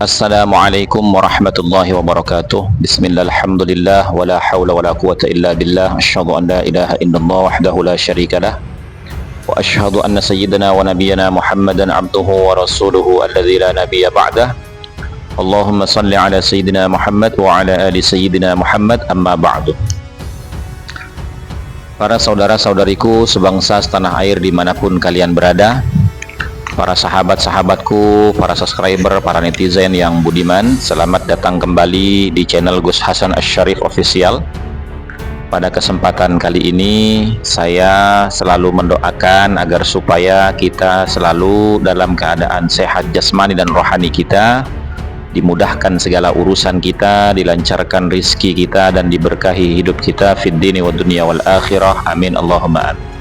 Assalamualaikum warahmatullahi wabarakatuh. Bismillah, alhamdulillah, wa la hawla wa la quwata illa billah. Asyhadu an la ilaha illallah wahdahu la syarika lah. Wa asyhadu anna sayyidina wa nabiyyana Muhammadan abduhu wa rasuluhu alladzi la nabiyya ba'dah. Allahumma salli ala sayyidina Muhammad wa ala ali sayyidina Muhammad, amma ba'du. Para saudara-saudariku sebangsa setanah air dimanapun kalian berada, para sahabat-sahabatku, para subscriber, para netizen yang budiman, selamat datang kembali di channel Gus Hasan Asy-Syarif Official. Pada kesempatan kali ini saya selalu mendoakan agar supaya kita selalu dalam keadaan sehat jasmani dan rohani kita, dimudahkan segala urusan kita, dilancarkan rizki kita, dan diberkahi hidup kita fid dini wa dunya wal akhirah. Amin Allahumma amin.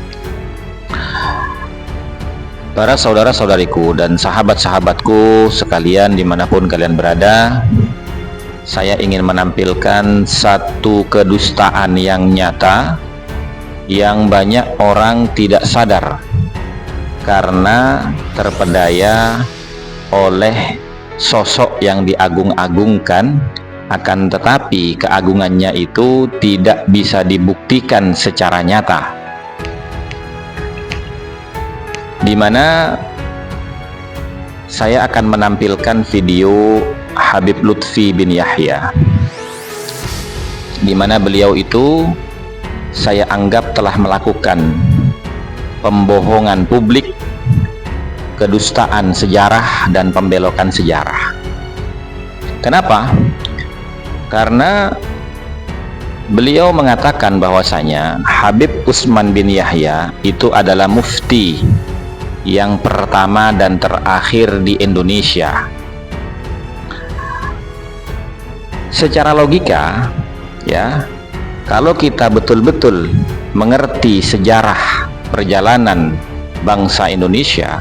Para saudara-saudariku dan sahabat-sahabatku sekalian dimanapun kalian berada, saya ingin menampilkan satu kedustaan yang nyata yang banyak orang tidak sadar karena terpedaya oleh sosok yang diagung-agungkan, akan tetapi keagungannya itu tidak bisa dibuktikan secara nyata, di mana saya akan menampilkan video Habib Lutfi bin Yahya, di mana beliau itu saya anggap telah melakukan pembohongan publik, kedustaan sejarah, dan pembelokan sejarah. Kenapa? Karena beliau mengatakan bahwasanya Habib Utsman bin Yahya itu adalah mufti yang pertama dan terakhir di Indonesia. Secara logika, ya, kalau kita betul-betul mengerti sejarah perjalanan bangsa Indonesia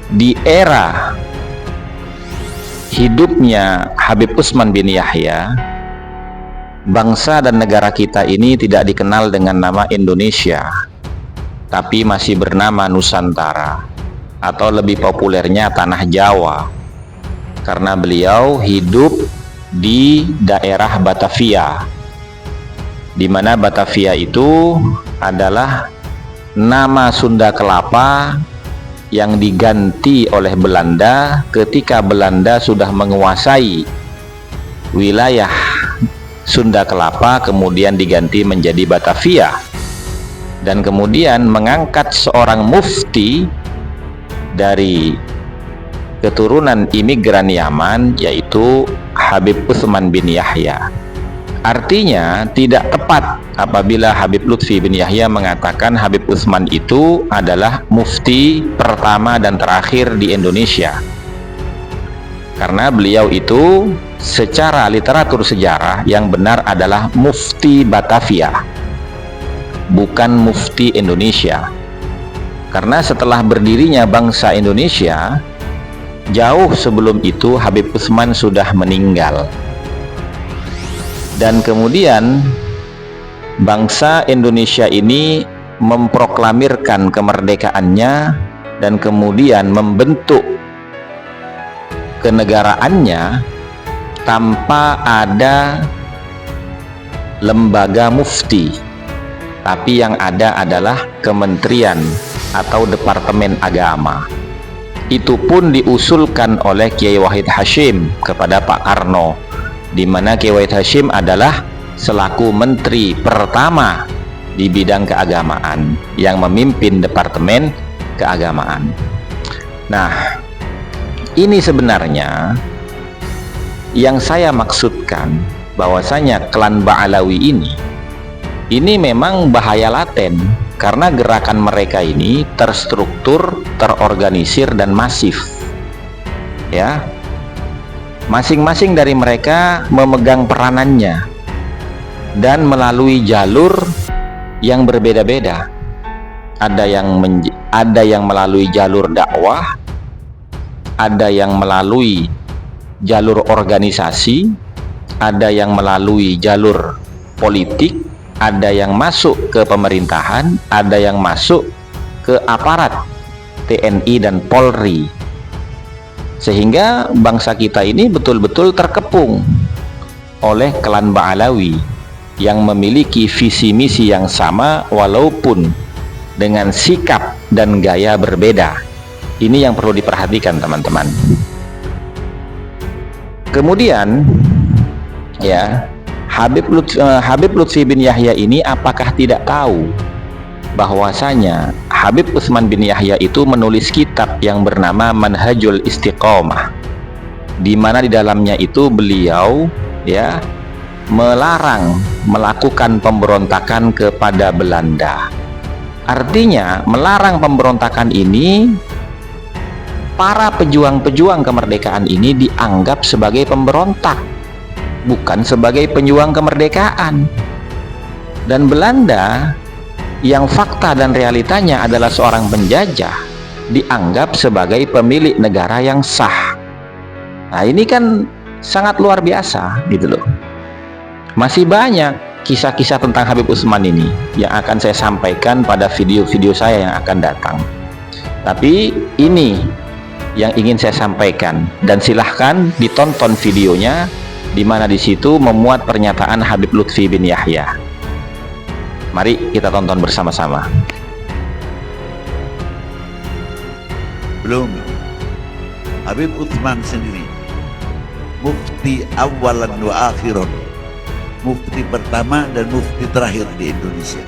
di era hidupnya Habib Utsman bin Yahya, bangsa dan negara kita ini tidak dikenal dengan nama Indonesia, tapi masih bernama Nusantara, atau lebih populernya Tanah Jawa, karena beliau hidup di daerah Batavia, di mana Batavia itu adalah nama Sunda Kelapa yang diganti oleh Belanda ketika Belanda sudah menguasai wilayah Sunda Kelapa, kemudian diganti menjadi Batavia, dan kemudian mengangkat seorang mufti dari keturunan imigran Yaman, yaitu Habib Utsman bin Yahya. Artinya tidak tepat apabila Habib Lutfi bin Yahya mengatakan Habib Utsman itu adalah mufti pertama dan terakhir di Indonesia, karena beliau itu secara literatur sejarah yang benar adalah mufti Batavia, bukan mufti Indonesia. Karena setelah berdirinya bangsa Indonesia, jauh sebelum itu Habib Utsman sudah meninggal, dan kemudian bangsa Indonesia ini memproklamirkan kemerdekaannya dan kemudian membentuk kenegaraannya tanpa ada lembaga mufti, tapi yang ada adalah kementerian atau departemen agama. Itu pun diusulkan oleh Kiai Wahid Hasyim kepada Pak Karno, di mana Kiai Wahid Hasyim adalah selaku menteri pertama di bidang keagamaan yang memimpin departemen keagamaan. Nah, ini sebenarnya yang saya maksudkan, bahwasanya klan Ba'alawi ini memang bahaya laten, karena gerakan mereka ini terstruktur, terorganisir, dan masif, ya. Masing-masing dari mereka memegang peranannya dan melalui jalur yang berbeda-beda. Ada yang melalui jalur dakwah, ada yang melalui jalur organisasi, ada yang melalui jalur politik, ada yang masuk ke pemerintahan, ada yang masuk ke aparat TNI dan Polri. sehingga bangsa kita ini betul-betul terkepung oleh klan Ba'alawi yang memiliki visi misi yang sama walaupun dengan sikap dan gaya berbeda. Ini yang perlu diperhatikan teman-teman. Kemudian ya, Habib Lutfi bin Yahya ini apakah tidak tahu bahwasanya Habib Utsman bin Yahya itu menulis kitab yang bernama Manhajul Istiqomah, di mana di dalamnya itu beliau ya melarang melakukan pemberontakan kepada Belanda. Artinya melarang pemberontakan ini, para pejuang-pejuang kemerdekaan ini dianggap sebagai pemberontak, bukan sebagai pejuang kemerdekaan. Dan Belanda yang fakta dan realitanya adalah seorang penjajah dianggap sebagai pemilik negara yang sah. Nah, ini kan sangat luar biasa gitu loh. Masih banyak kisah-kisah tentang Habib Utsman ini yang akan saya sampaikan pada video-video saya yang akan datang. Tapi ini yang ingin saya sampaikan, dan silahkan ditonton videonya, di mana di situ memuat pernyataan Habib Lutfi bin Yahya. Mari kita tonton bersama-sama. Belum, Habib Utsman sendiri mufti awalan wa akhiran, mufti pertama dan mufti terakhir di Indonesia.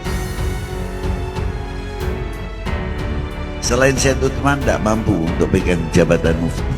Selain Syed Utsman tidak mampu untuk pegang jabatan mufti.